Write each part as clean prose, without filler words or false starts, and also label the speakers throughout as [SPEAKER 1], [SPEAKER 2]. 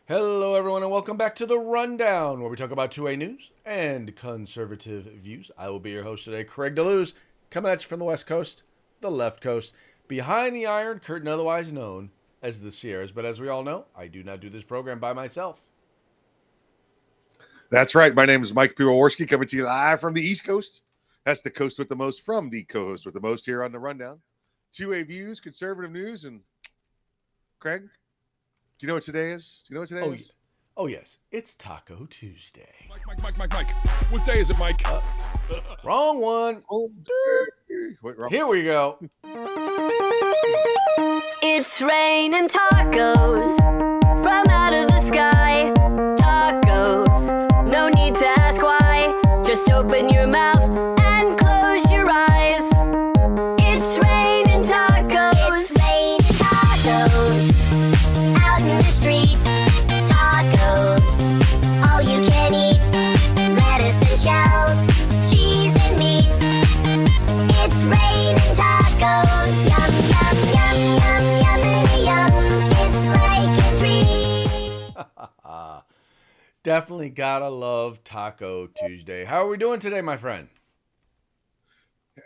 [SPEAKER 1] Hello, everyone, and welcome back to the Rundown, where we talk about 2A news and conservative views. I will be your host today, Craig DeLuz, coming at you from the West Coast, the left coast, behind the Iron Curtain, otherwise known as the Sierras. But as we all know, I do not do this program by myself.
[SPEAKER 2] That's right. My name is Mike Piwowarski, coming to you live from the East Coast. That's the coast with the most from the co-host with the most here on the Rundown. 2A views, conservative news, and Craig, do you know what today is? Do you know what today is?
[SPEAKER 1] Oh, yes. It's Taco Tuesday.
[SPEAKER 3] Mike. What day is it, Mike?
[SPEAKER 1] Wrong one.
[SPEAKER 2] Wait, wrong.
[SPEAKER 1] Here we go.
[SPEAKER 4] It's raining tacos from out of the sky. Tacos, no need to ask why. Just open your mouth and close your eyes. It's raining tacos. It's raining tacos out in the street. Tacos, all you can eat. Lettuce and shells, cheese and meat. It's raining tacos. Yum, yum, yum, yum, yummity, yum. It's like a treat.
[SPEAKER 1] Definitely gotta love Taco Tuesday. How are we doing today, my friend?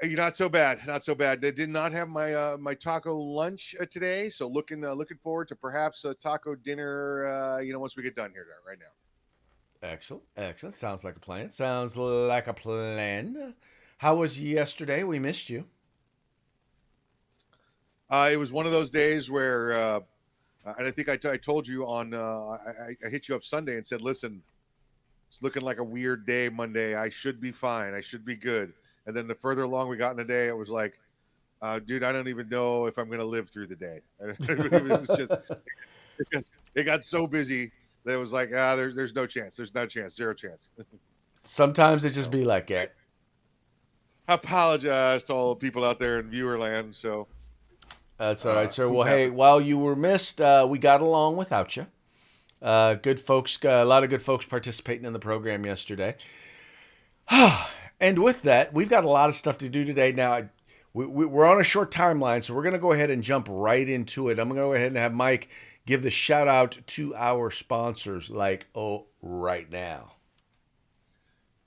[SPEAKER 2] You're not so bad. Not so bad. They did not have my my taco lunch today, so looking forward to perhaps a taco dinner. Once we get done here right now.
[SPEAKER 1] Excellent. Sounds like a plan. How was yesterday? We missed you.
[SPEAKER 2] It was one of those days where, and I think I told you on, I hit you up Sunday and said, listen, it's looking like a weird day Monday. I should be fine. I should be good. And then the further along we got in the day, it was like, dude, I don't even know if I'm going to live through the day. It was just, it got so busy that it was like, there's no chance. There's no chance. Zero chance.
[SPEAKER 1] Sometimes it just be like that.
[SPEAKER 2] I apologize to all the people out there in viewer land. So
[SPEAKER 1] that's all right, sir. Well, hey, while you were missed, we got along without you. Good folks, a lot of good folks participating in the program yesterday. And with that, we've got a lot of stuff to do today. Now, we're on a short timeline, so we're going to go ahead and jump right into it. I'm going to go ahead and have Mike give the shout out to our sponsors, right now.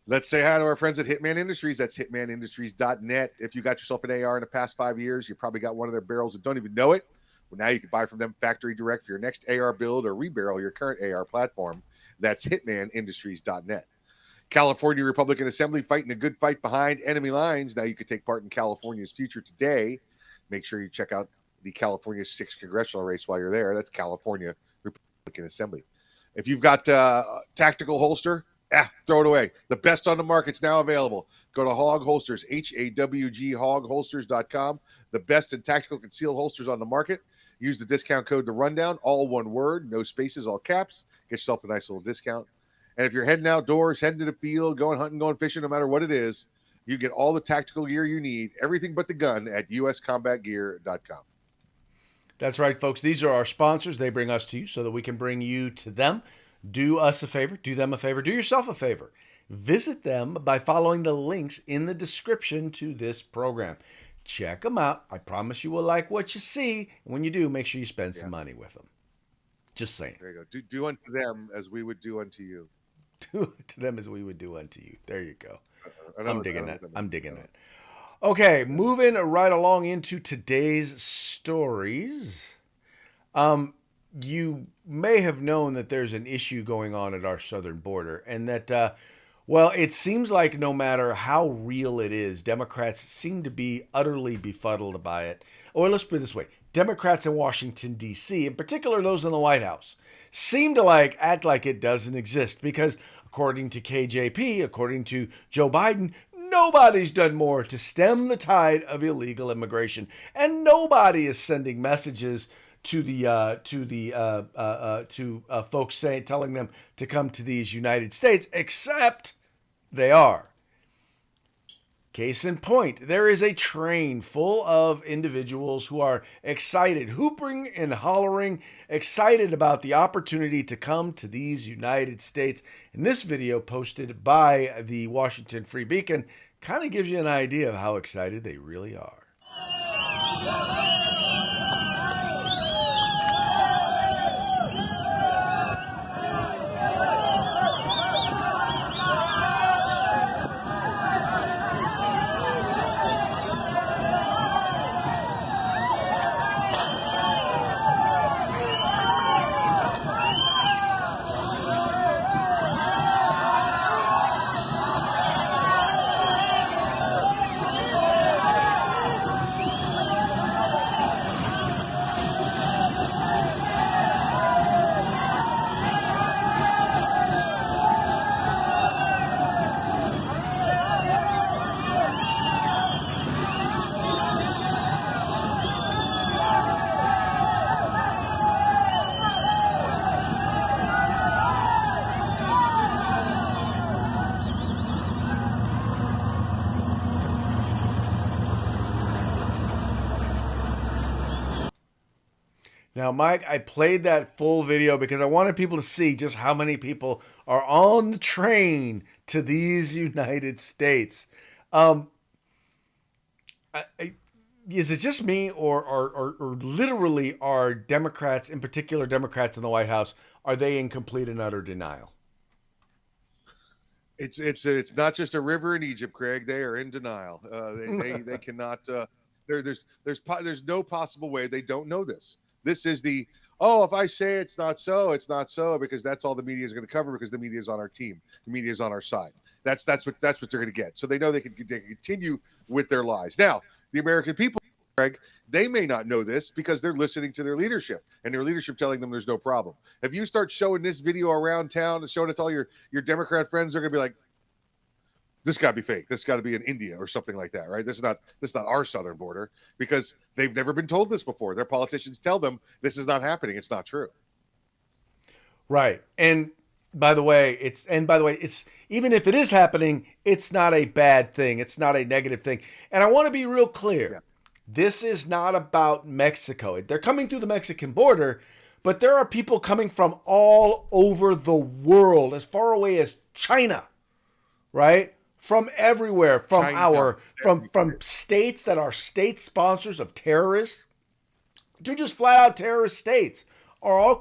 [SPEAKER 2] Let's say hi to our friends at Hitman Industries. That's hitmanindustries.net. If you got yourself an AR in the past 5 years, you probably got one of their barrels and don't even know it. Well, now you can buy from them factory direct for your next AR build or rebarrel your current AR platform. That's hitmanindustries.net. California Republican Assembly fighting a good fight behind enemy lines. Now you can take part in California's future today. Make sure you check out the California 6th congressional race while you're there. That's California Republican Assembly. If you've got tactical holster, throw it away. The best on the market's now available. Go to Hog Holsters, HAWG, hogholsters.com. The best in tactical concealed holsters on the market. Use the discount code, the Rundown, all one word, no spaces, all caps. Get yourself a nice little discount. And if you're heading outdoors, heading to the field, going hunting, going fishing, no matter what it is, you get all the tactical gear you need, everything but the gun, at uscombatgear.com.
[SPEAKER 1] That's right, folks. These are our sponsors. They bring us to you so that we can bring you to them. Do us a favor, do them a favor, do yourself a favor. Visit them by following the links in the description to this program. Check them out. I promise you will like what you see. And when you do, make sure you spend some money with them. Just saying.
[SPEAKER 2] There you go. Do unto them as we would do unto you.
[SPEAKER 1] Do to them as we would do unto you. There you go.
[SPEAKER 2] I'm digging that.
[SPEAKER 1] Okay, moving right along into today's stories. You may have known that there's an issue going on at our southern border, and that, it seems like no matter how real it is, Democrats seem to be utterly befuddled by it. Or let's put it this way. Democrats in Washington, D.C., in particular those in the White House, seem to act like it doesn't exist because, according to KJP, according to Joe Biden, nobody's done more to stem the tide of illegal immigration, and nobody is sending messages to folks telling them to come to these United States, except they are. Case in point, there is a train full of individuals who are excited, hooping and hollering, excited about the opportunity to come to these United States. And this video posted by the Washington Free Beacon kind of gives you an idea of how excited they really are. Now, Mike, I played that full video because I wanted people to see just how many people are on the train to these United States. Um, is it just me, or literally are Democrats, in particular Democrats in the White House, are they in complete and utter denial?
[SPEAKER 2] It's not just a river in Egypt, Craig. They are in denial. They cannot. There's no possible way they don't know this. This is the if I say it's not so, it's not so, because that's all the media is going to cover, because the media is on our team, the media is on our side. That's what they're going to get. So they know they can continue with their lies. Now, the American people, Craig, they may not know this because they're listening to their leadership, and their leadership telling them there's no problem. If you start showing this video around town and showing it to all your Democrat friends, they're going to be like, this got to be fake. This got to be in India or something like that, right? This is not our southern border, because they've never been told this before. Their politicians tell them this is not happening. It's not true.
[SPEAKER 1] Right. And by the way, it's even if it is happening, it's not a bad thing. It's not a negative thing. And I want to be real clear. Yeah. This is not about Mexico. They're coming through the Mexican border, but there are people coming from all over the world, as far away as China, right? From everywhere, from from states that are state sponsors of terrorists to just flat out terrorist states, are all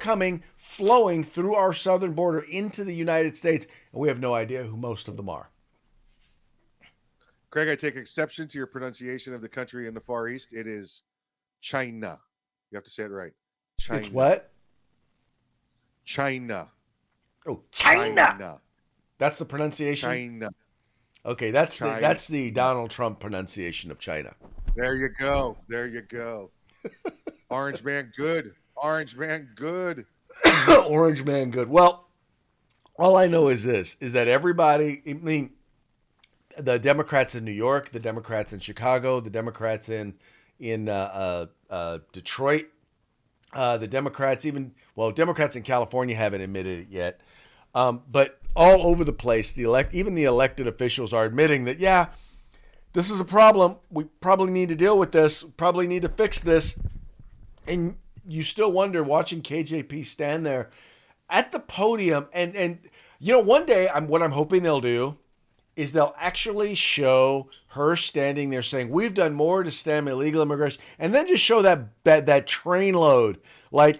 [SPEAKER 1] flowing through our southern border into the United States, and we have no idea who most of them are.
[SPEAKER 2] Craig, I take exception to your pronunciation of the country in the Far East. It is China. You have to say it right. China.
[SPEAKER 1] It's what?
[SPEAKER 2] China.
[SPEAKER 1] Oh, China. That's the pronunciation?
[SPEAKER 2] China.
[SPEAKER 1] Okay, that's the Donald Trump pronunciation of China.
[SPEAKER 2] There you go. Orange man good. Orange man good.
[SPEAKER 1] Orange man good. Well, all I know is this, is that everybody, I mean, the Democrats in New York, the Democrats in Chicago, the Democrats in Detroit, the Democrats Democrats in California haven't admitted it yet. But all over the place, even the elected officials are admitting that, yeah, this is a problem. We probably need to deal with this. Probably need to fix this. And you still wonder, watching KJP stand there at the podium, and one day what I'm hoping they'll do is they'll actually show her standing there saying, we've done more to stem illegal immigration, and then just show that train load,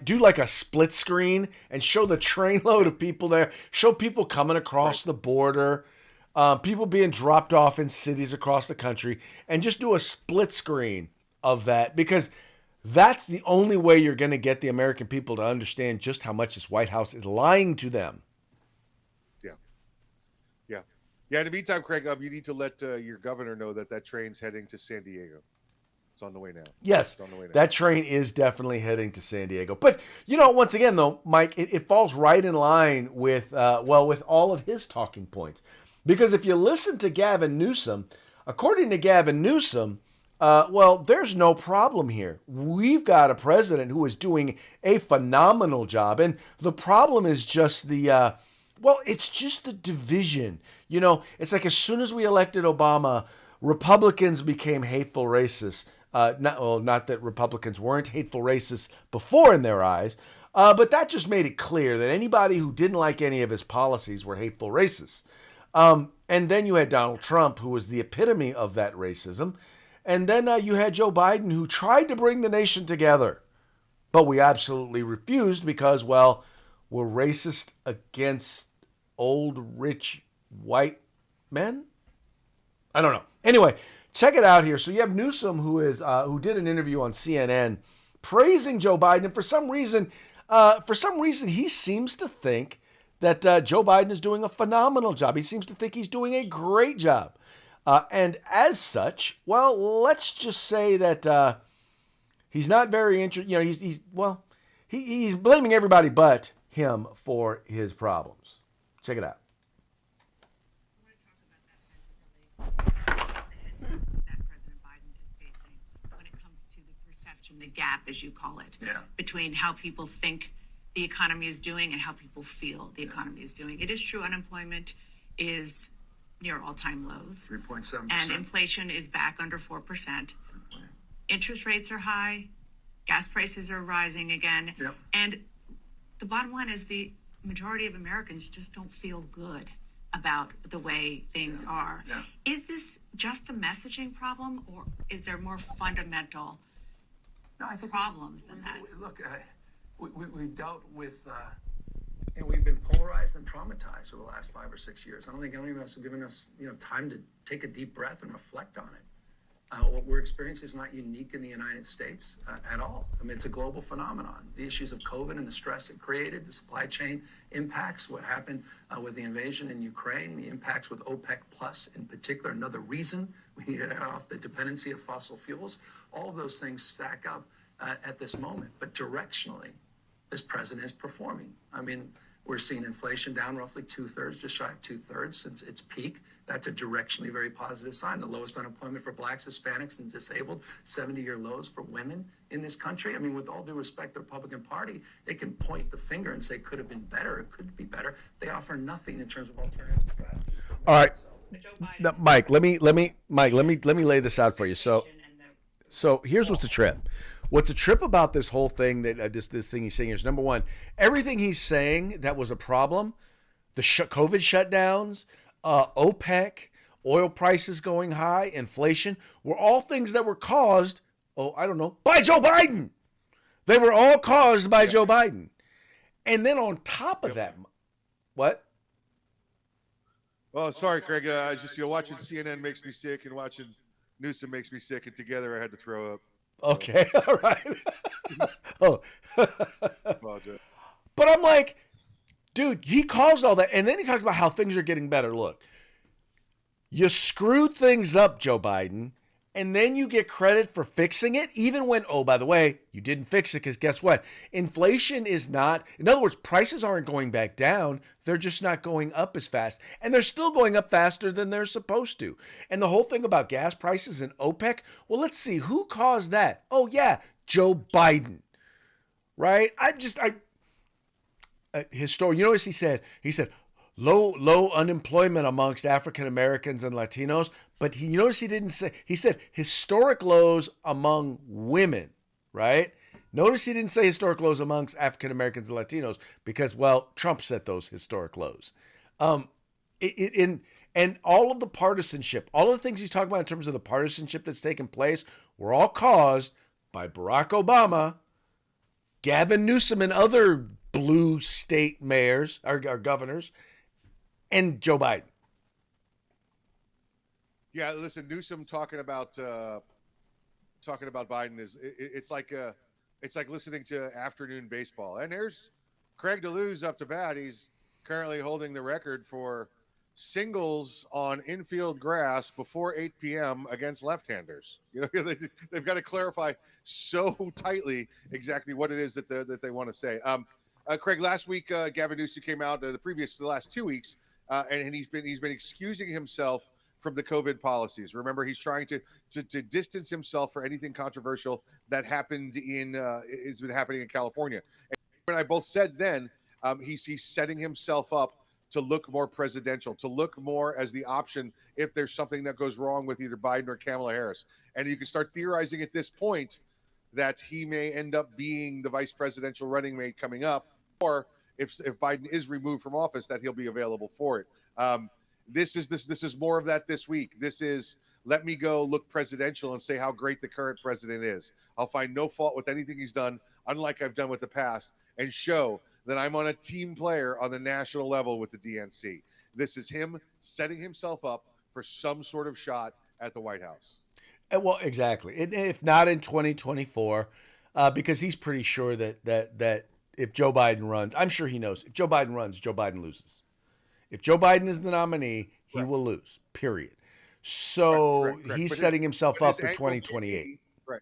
[SPEAKER 1] do like a split screen and show the train load of people there, show people coming across the border, people being dropped off in cities across the country, and just do a split screen of that, because that's the only way you're going to get the American people to understand just how much this White House is lying to them.
[SPEAKER 2] Yeah, in the meantime, Craig, you need to let your governor know that train's heading to San Diego. It's on the way now.
[SPEAKER 1] Yes, that train is definitely heading to San Diego. But, once again, though, Mike, it falls right in line with all of his talking points. Because if you listen to Gavin Newsom, according to Gavin Newsom, there's no problem here. We've got a president who is doing a phenomenal job. And the problem is just it's just the division. It's like as soon as we elected Obama, Republicans became hateful racists. Not that Republicans weren't hateful racists before in their eyes, but that just made it clear that anybody who didn't like any of his policies were hateful racists. And then you had Donald Trump, who was the epitome of that racism. And then you had Joe Biden, who tried to bring the nation together. But we absolutely refused because, we're racist against old, rich, white men? I don't know. Anyway, check it out here. So you have Newsom, who did an interview on CNN praising Joe Biden. And for some reason, he seems to think that Joe Biden is doing a phenomenal job. He seems to think he's doing a great job. And as such, let's just say that he's not very interested. He's blaming everybody but him for his problems. Check it out.
[SPEAKER 5] The gap, as you call it, between how people think the economy is doing and how people feel the economy is doing. It is true unemployment is near all-time lows.
[SPEAKER 6] 3.7%.
[SPEAKER 5] And inflation is back under 4%. Interest rates are high. Gas prices are rising again.
[SPEAKER 6] Yep.
[SPEAKER 5] And the bottom line is the majority of Americans just don't feel good about the way things are.
[SPEAKER 6] Yeah.
[SPEAKER 5] Is this just a messaging problem, or is there more fundamental
[SPEAKER 6] No, I think
[SPEAKER 5] problems than that?
[SPEAKER 6] Look, we dealt with, we've been polarized and traumatized over the last 5 or 6 years. I don't think any of us have given us, time to take a deep breath and reflect on it. What we're experiencing is not unique in the United States at all. I mean, it's a global phenomenon. The issues of COVID and the stress it created, the supply chain impacts, what happened with the invasion in Ukraine, the impacts with OPEC Plus in particular, another reason we need to get off the dependency of fossil fuels. All of those things stack up at this moment. But directionally, this president is performing. I mean, we're seeing inflation down roughly 2/3, just shy of 2/3 since its peak. That's a directionally very positive sign. The lowest unemployment for blacks, Hispanics, and disabled, 70-year lows for women in this country. I mean, with all due respect, the Republican Party, they can point the finger and say, could have been better, it could be better. They offer nothing in terms of alternative strategies.
[SPEAKER 1] All right.
[SPEAKER 5] Joe Biden.
[SPEAKER 1] Now, Mike, let me lay this out for you. So here's what's a trip. What's a trip about this whole thing that this thing he's saying is, number one, everything he's saying that was a problem, the COVID shutdowns, OPEC, oil prices going high, inflation, were all things that were caused, by Joe Biden. They were all caused by Joe Biden. And then on top of that, what?
[SPEAKER 2] Oh, sorry, Craig. I just watching CNN makes me sick, and watching Newsom makes me sick, and together I had to throw up.
[SPEAKER 1] Okay, all right. Oh,
[SPEAKER 2] Apologize.
[SPEAKER 1] but I'm like, dude, he caused all that, and then he talks about how things are getting better. Look, you screwed things up, Joe Biden, and then you get credit for fixing it, even when, oh, by the way, you didn't fix it, because guess what? Inflation is not, in other words, prices aren't going back down. They're just not going up as fast. And they're still going up faster than they're supposed to. And the whole thing about gas prices and OPEC, well, let's see, who caused that? Oh, yeah, Joe Biden, right? Historian, you notice he said, low unemployment amongst African Americans and Latinos, but you notice he said historic lows among women, right? Notice he didn't say historic lows amongst African Americans and Latinos because, well, Trump set those historic lows. And all of the partisanship, all of the things he's talking about in terms of the partisanship that's taken place were all caused by Barack Obama, Gavin Newsom, and other blue state mayors or governors, and Joe Biden.
[SPEAKER 2] Yeah, listen, Newsom talking about Biden it's like listening to afternoon baseball. And there's Craig DeLue's up to bat. He's currently holding the record for singles on infield grass before 8 p.m. against left-handers. They've got to clarify so tightly exactly what it is that they want to say. Craig, last week Gavin Newsom came out. The last 2 weeks. And he's been excusing himself from the COVID policies. Remember, he's trying to distance himself for anything controversial that happened has been happening in California. And I both said then he's setting himself up to look more presidential, to look more as the option if there's something that goes wrong with either Biden or Kamala Harris. And you can start theorizing at this point that he may end up being the vice presidential running mate coming up, or if Biden is removed from office, that he'll be available for it. This is more of that this week. This is, let me go look presidential and say how great the current president is. I'll find no fault with anything he's done, unlike I've done with the past, and show that I'm on a team player on the national level with the DNC. This is him setting himself up for some sort of shot at the White House.
[SPEAKER 1] Well, exactly. If not in 2024, because he's pretty sure that if Joe Biden runs, I'm sure he knows, if Joe Biden runs, Joe Biden loses. If Joe Biden is the nominee, he will lose, period. So
[SPEAKER 2] correct.
[SPEAKER 1] He's setting himself up for 2028.
[SPEAKER 2] Right.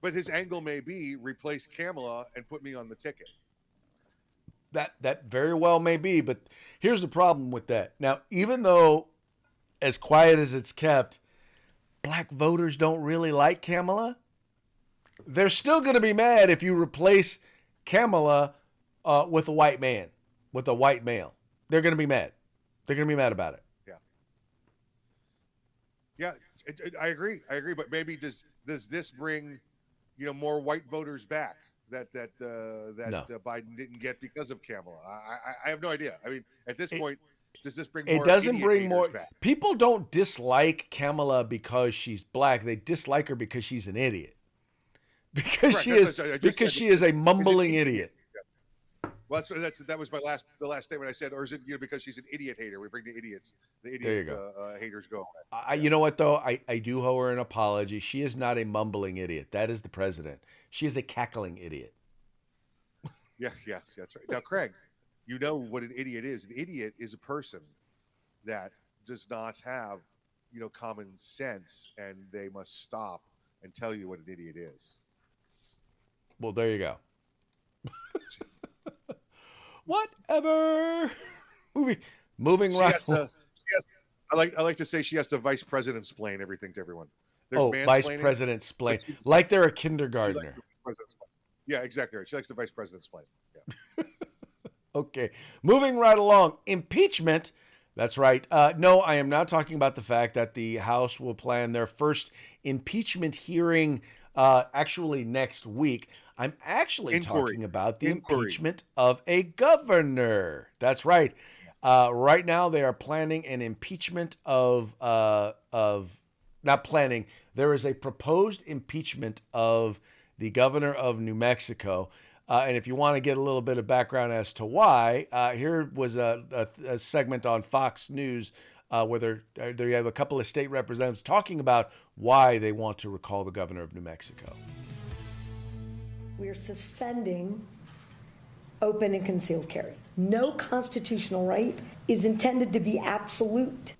[SPEAKER 2] But his angle may be replace Kamala and put me on the ticket.
[SPEAKER 1] That very well may be, but here's the problem with that. Now, even though as quiet as it's kept, black voters don't really like Kamala, they're still going to be mad if you replace Kamala with a white man, with a white male. They're going to be mad. They're going to be mad about it.
[SPEAKER 2] Yeah, I agree. But maybe does this bring more white voters back that
[SPEAKER 1] No.
[SPEAKER 2] Biden didn't get because of Kamala. I have no idea. I mean, at this point, does this bring
[SPEAKER 1] It
[SPEAKER 2] more
[SPEAKER 1] doesn't
[SPEAKER 2] idiot
[SPEAKER 1] bring
[SPEAKER 2] haters
[SPEAKER 1] more.
[SPEAKER 2] back?
[SPEAKER 1] People don't dislike Kamala because she's black. They dislike her because she's an idiot. Because
[SPEAKER 2] Correct.
[SPEAKER 1] she
[SPEAKER 2] That's
[SPEAKER 1] is
[SPEAKER 2] what I just
[SPEAKER 1] because
[SPEAKER 2] said.
[SPEAKER 1] she is a
[SPEAKER 2] Is it
[SPEAKER 1] mumbling
[SPEAKER 2] idiot?
[SPEAKER 1] idiot.
[SPEAKER 2] Well, that was the last statement I said. Or is it because she's an idiot hater? We bring the idiots,
[SPEAKER 1] There you go.
[SPEAKER 2] haters go.
[SPEAKER 1] You know what though? I do owe her an apology. She is not a mumbling idiot. That is the president. She is a cackling idiot.
[SPEAKER 2] Yeah, that's right. Now, Craig, you know what an idiot is. An idiot is a person that does not have, common sense, and they must stop and tell you what an idiot is.
[SPEAKER 1] Well, there you go. Whatever. Moving
[SPEAKER 2] She
[SPEAKER 1] right.
[SPEAKER 2] has to. I like to say she has to vice president explain everything to everyone. There's
[SPEAKER 1] Vice
[SPEAKER 2] mansplaining,
[SPEAKER 1] president explain
[SPEAKER 2] but she-
[SPEAKER 1] like they're a
[SPEAKER 2] she likes
[SPEAKER 1] kindergartner.
[SPEAKER 2] the vice president explain. Yeah, exactly right. She likes the vice president explain. Yeah.
[SPEAKER 1] Okay, moving right along. Impeachment. That's right. No, I am not talking about the fact that the House will plan their first impeachment hearing actually next week. I'm actually talking about the impeachment of a governor. That's right. Right now, they are planning an impeachment of not planning. There is a proposed impeachment of the governor of New Mexico. And if you want to get a little bit of background as to why, here was a segment on Fox News where they have a couple of state representatives talking about why they want to recall the governor of New Mexico.
[SPEAKER 7] We're suspending open and concealed carry. No constitutional right is intended to be absolute.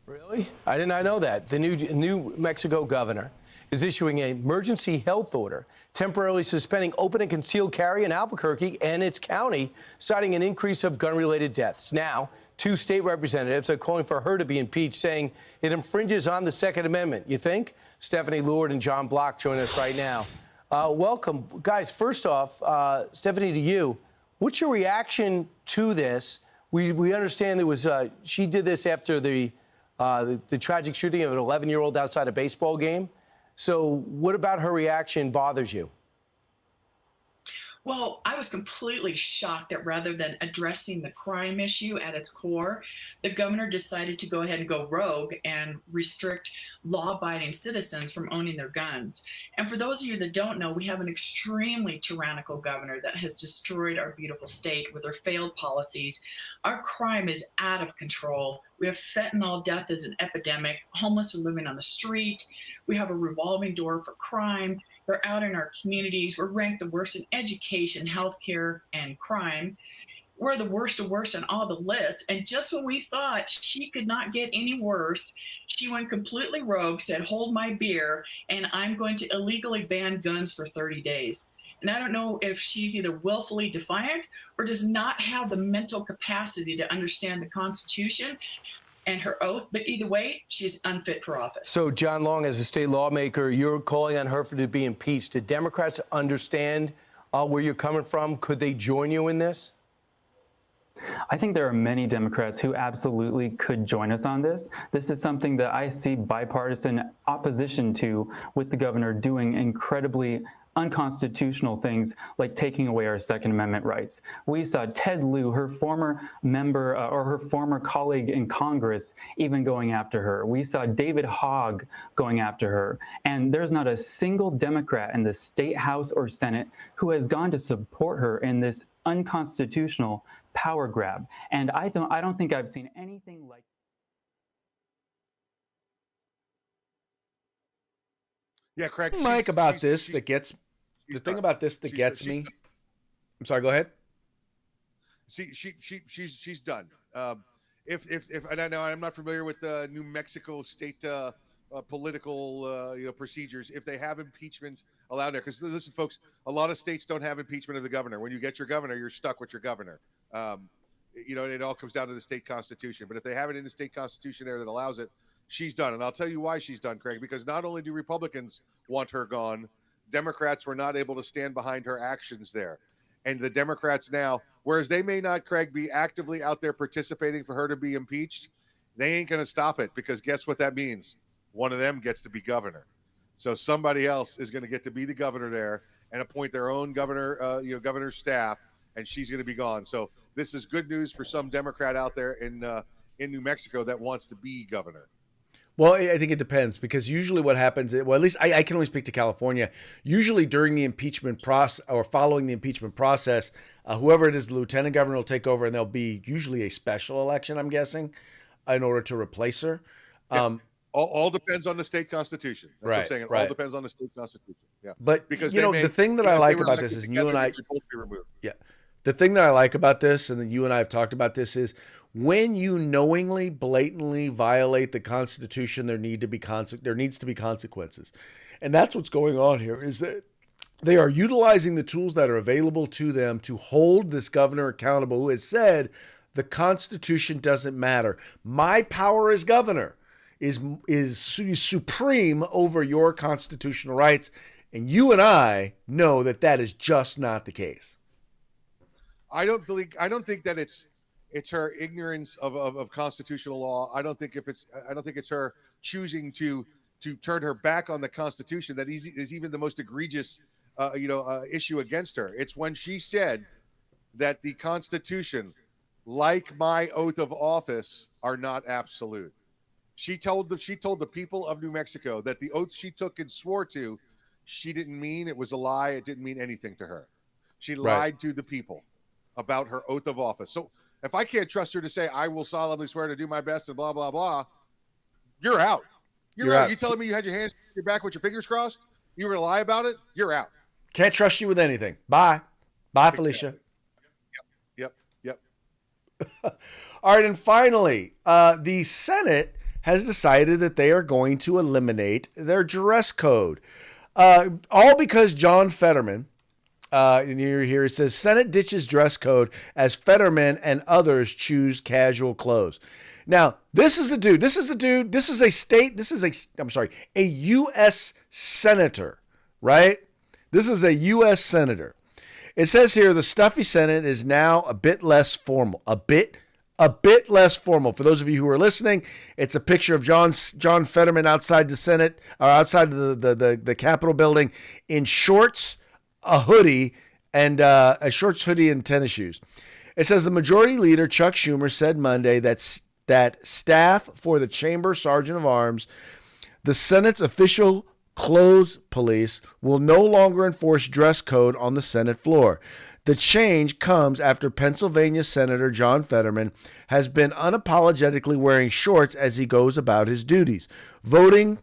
[SPEAKER 8] Really? I did not know that. The New Mexico governor is issuing an emergency health order, temporarily suspending open and concealed carry in Albuquerque and its county, citing an increase of gun-related deaths. Now, 2 state representatives are calling for her to be impeached, saying it infringes on the Second Amendment. You think? Stephanie Lord and John Block join us right now. Welcome. Guys, first off, Stephanie, to you, what's your reaction to this? We understand there was she did this after the tragic shooting of an 11-year-old outside a baseball game. So what about her reaction bothers you?
[SPEAKER 9] Well, I was completely shocked that rather than addressing the crime issue at its core, the governor decided to go ahead and go rogue and restrict law-abiding citizens from owning their guns. And for those of you that don't know, we have an extremely tyrannical governor that has destroyed our beautiful state with their failed policies. Our crime is out of control. We have fentanyl death as an epidemic. Homeless are living on the street. We have a revolving door for crime. They're out in our communities. We're ranked the worst in education, healthcare, and crime. We're the worst of worst on all the lists. And just when we thought she could not get any worse, she went completely rogue, said, hold my beer, and I'm going to illegally ban guns for 30 days. And I don't know if she's either willfully defiant or does not have the mental capacity to understand the Constitution and her oath. But either way, she's unfit for office.
[SPEAKER 8] So, John Long, as a state lawmaker, you're calling on her to be impeached. Do Democrats understand where you're coming from? Could they join you in this?
[SPEAKER 10] I think there are many Democrats who absolutely could join us on this. This is something that I see bipartisan opposition to, with the governor doing incredibly unconstitutional things like taking away our Second Amendment rights. We saw Ted Lieu, her former member or her former colleague in Congress, even going after her. We saw David Hogg going after her. And there's not a single Democrat in the state House or Senate who has gone to support her in this unconstitutional power grab. And I don't think I've seen anything like.
[SPEAKER 2] Yeah, Craig.
[SPEAKER 1] Mike, about this that gets the thing about this that gets me. I'm sorry. Go ahead.
[SPEAKER 2] See, she's done. If and I know I'm not familiar with the New Mexico state political procedures. If they have impeachment allowed there, because listen, folks, a lot of states don't have impeachment of the governor. When you get your governor, you're stuck with your governor. It all comes down to the state constitution. But if they have it in the state constitution there that allows it, she's done. And I'll tell you why she's done, Craig, because not only do Republicans want her gone, Democrats were not able to stand behind her actions there. And the Democrats now, whereas they may not, Craig, be actively out there participating for her to be impeached, they ain't going to stop it, because guess what that means? One of them gets to be governor. So somebody else is going to get to be the governor there and appoint their own governor, governor's staff, and she's going to be gone. So this is good news for some Democrat out there in New Mexico that wants to be governor.
[SPEAKER 1] Well, I think it depends, because usually what happens, well, at least I can only speak to California. Usually during the impeachment process or following the impeachment process, whoever it is, the lieutenant governor will take over, and there'll be usually a special election, I'm guessing, in order to replace her.
[SPEAKER 2] Yeah. All depends on the state constitution. That's what I'm saying. It all depends on the state constitution. Yeah.
[SPEAKER 1] But because the thing that I like about this is you and I. Yeah. The thing that I like about this, and then you and I have talked about this, is when you knowingly, blatantly violate the Constitution, there needs to be consequences, and that's what's going on here. Is that they are utilizing the tools that are available to them to hold this governor accountable, who has said the Constitution doesn't matter. My power as governor is supreme over your constitutional rights, and you and I know that that is just not the case.
[SPEAKER 2] I don't think that it's her ignorance of constitutional law. I don't think it's her choosing to turn her back on the Constitution that is even the most egregious issue against her. It's when she said that the Constitution, like my oath of office, are not absolute. She told the people of New Mexico that the oath she took and swore to, she didn't mean. It was a lie. It didn't mean anything to her. She lied to the people about her oath of office. So if I can't trust her to say, I will solemnly swear to do my best and blah, blah, blah, you're out. You're out. You telling me you had your hands on your back with your fingers crossed? You were going to lie about it? You're out.
[SPEAKER 1] Can't trust you with anything. Bye. Bye, Felicia.
[SPEAKER 2] Yep.
[SPEAKER 1] All right. And finally, the Senate has decided that they are going to eliminate their dress code. All because John Fetterman, and here it says, Senate ditches dress code as Fetterman and others choose casual clothes. Now, this is a U.S. senator, right? This is a U.S. senator. It says here, the stuffy Senate is now a bit less formal, a bit less formal. For those of you who are listening, it's a picture of John Fetterman outside the Senate, or outside the Capitol building, in shorts, a hoodie, and a shorts, hoodie, and tennis shoes. It says the majority leader, Chuck Schumer, said Monday that staff for the Chamber Sergeant of Arms, the Senate's official clothes police, will no longer enforce dress code on the Senate floor. The change comes after Pennsylvania Senator John Fetterman has been unapologetically wearing shorts as he goes about his duties, voting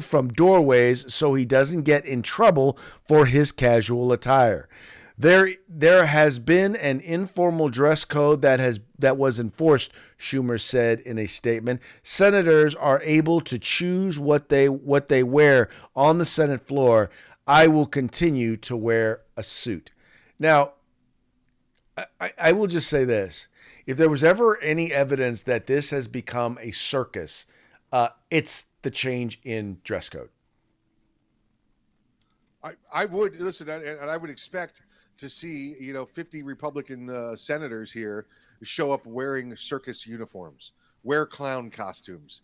[SPEAKER 1] from doorways so he doesn't get in trouble for his casual attire. There has been an informal dress code that was enforced, Schumer said in a statement. Senators are able to choose what they wear on the Senate floor. I will continue to wear a suit. Now, I will just say this. If there was ever any evidence that this has become a circus, it's the change in dress code.
[SPEAKER 2] I would listen, and I would expect to see 50 Republican senators here show up wearing circus uniforms, wear clown costumes,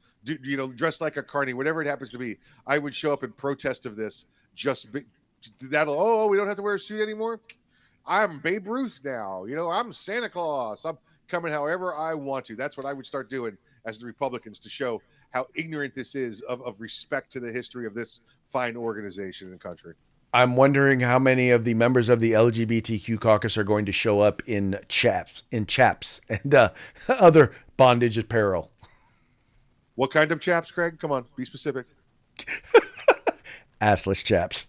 [SPEAKER 2] dress like a carny, whatever it happens to be. I would show up in protest of this. We don't have to wear a suit anymore. I'm Babe Ruth now. I'm Santa Claus. I'm coming however I want to. That's what I would start doing as the Republicans, to show how ignorant this is of respect to the history of this fine organization in the country.
[SPEAKER 1] I'm wondering how many of the members of the LGBTQ caucus are going to show up in chaps and other bondage apparel.
[SPEAKER 2] What kind of chaps, Craig? Come on, be specific.
[SPEAKER 1] Assless chaps.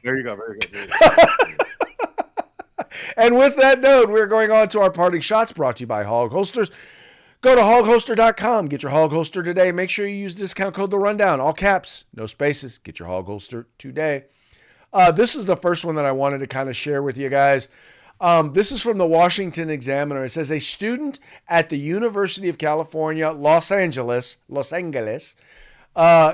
[SPEAKER 2] There you go. Very good.
[SPEAKER 1] And with that note, we're going on to our parting shots, brought to you by Hog Holsters. Go to hogholster.com. Get your Hog Holster today. Make sure you use discount code The Rundown. All caps, no spaces. Get your Hog Holster today. This is the first one that I wanted to kind of share with you guys. This is from the Washington Examiner. It says a student at the University of California, Los Angeles,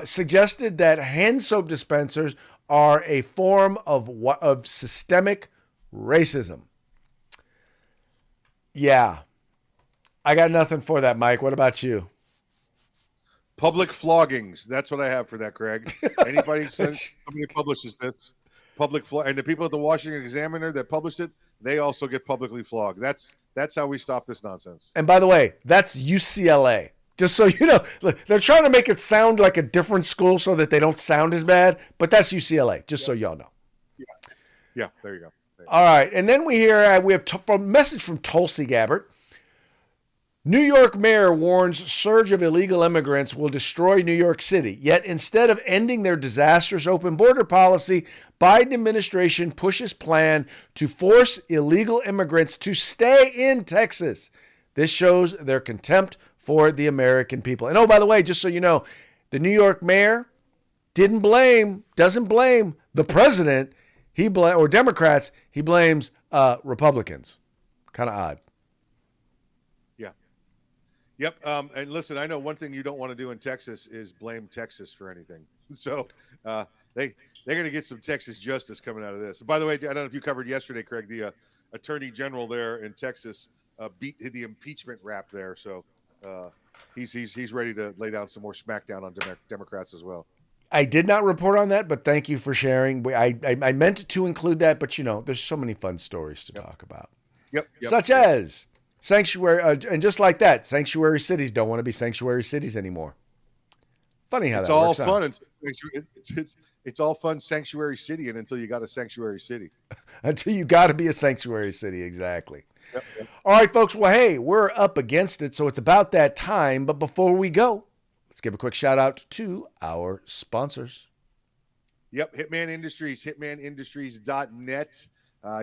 [SPEAKER 1] suggested that hand soap dispensers are a form of systemic racism. Yeah. I got nothing for that, Mike. What about you?
[SPEAKER 2] Public floggings. That's what I have for that, Craig. Anybody says somebody publishes this, and the people at the Washington Examiner that published it, they also get publicly flogged. That's how we stop this nonsense.
[SPEAKER 1] And by the way, that's UCLA. Just so you know, they're trying to make it sound like a different school so that they don't sound as bad, but that's UCLA, just so y'all know.
[SPEAKER 2] Yeah, there you go.
[SPEAKER 1] All right, and then we have a message from Tulsi Gabbard. New York mayor warns surge of illegal immigrants will destroy New York City. Yet instead of ending their disastrous open border policy, Biden administration pushes plan to force illegal immigrants to stay in Texas. This shows their contempt for the American people. And oh, by the way, just so you know, the New York mayor doesn't blame the president. Or Democrats. He blames Republicans. Kind of odd.
[SPEAKER 2] Yep. And listen, I know one thing you don't want to do in Texas is blame Texas for anything. So they're going to get some Texas justice coming out of this. By the way, I don't know if you covered yesterday, Craig, the attorney general there in Texas beat the impeachment rap there. So he's ready to lay down some more smackdown on Democrats as well.
[SPEAKER 1] I did not report on that, but thank you for sharing. I meant to include that, but there's so many fun stories to talk about.
[SPEAKER 2] Yep.
[SPEAKER 1] Such as sanctuary, and just like that, sanctuary cities don't want to be sanctuary cities anymore. Funny how
[SPEAKER 2] it's
[SPEAKER 1] that
[SPEAKER 2] all
[SPEAKER 1] works
[SPEAKER 2] fun.
[SPEAKER 1] out.
[SPEAKER 2] It's all fun sanctuary city, and until you got a sanctuary city,
[SPEAKER 1] until you got to be a sanctuary city, exactly.
[SPEAKER 2] Yep.
[SPEAKER 1] All right, folks. Well, hey, we're up against it, so it's about that time. But before we go, let's give a quick shout out to our sponsors.
[SPEAKER 2] Yep, Hitman Industries, hitmanindustries.net.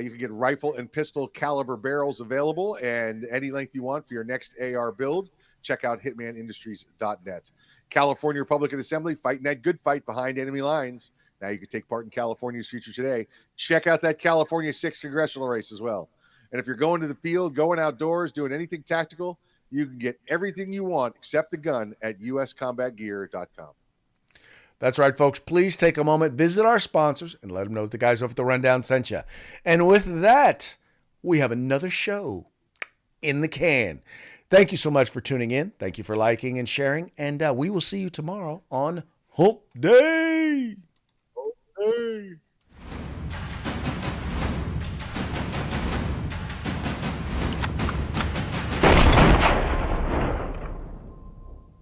[SPEAKER 2] You can get rifle and pistol caliber barrels available and any length you want for your next AR build. Check out hitmanindustries.net. California Republican Assembly fighting that good fight behind enemy lines. Now you can take part in California's future today. Check out that California 6th congressional race as well. And if you're going to the field, going outdoors, doing anything tactical, you can get everything you want except the gun at uscombatgear.com.
[SPEAKER 1] That's right, folks. Please take a moment, visit our sponsors, and let them know that the guys over at the Rundown sent you. And with that, we have another show in the can. Thank you so much for tuning in. Thank you for liking and sharing. And we will see you tomorrow on Hump Day.
[SPEAKER 2] Hump Day.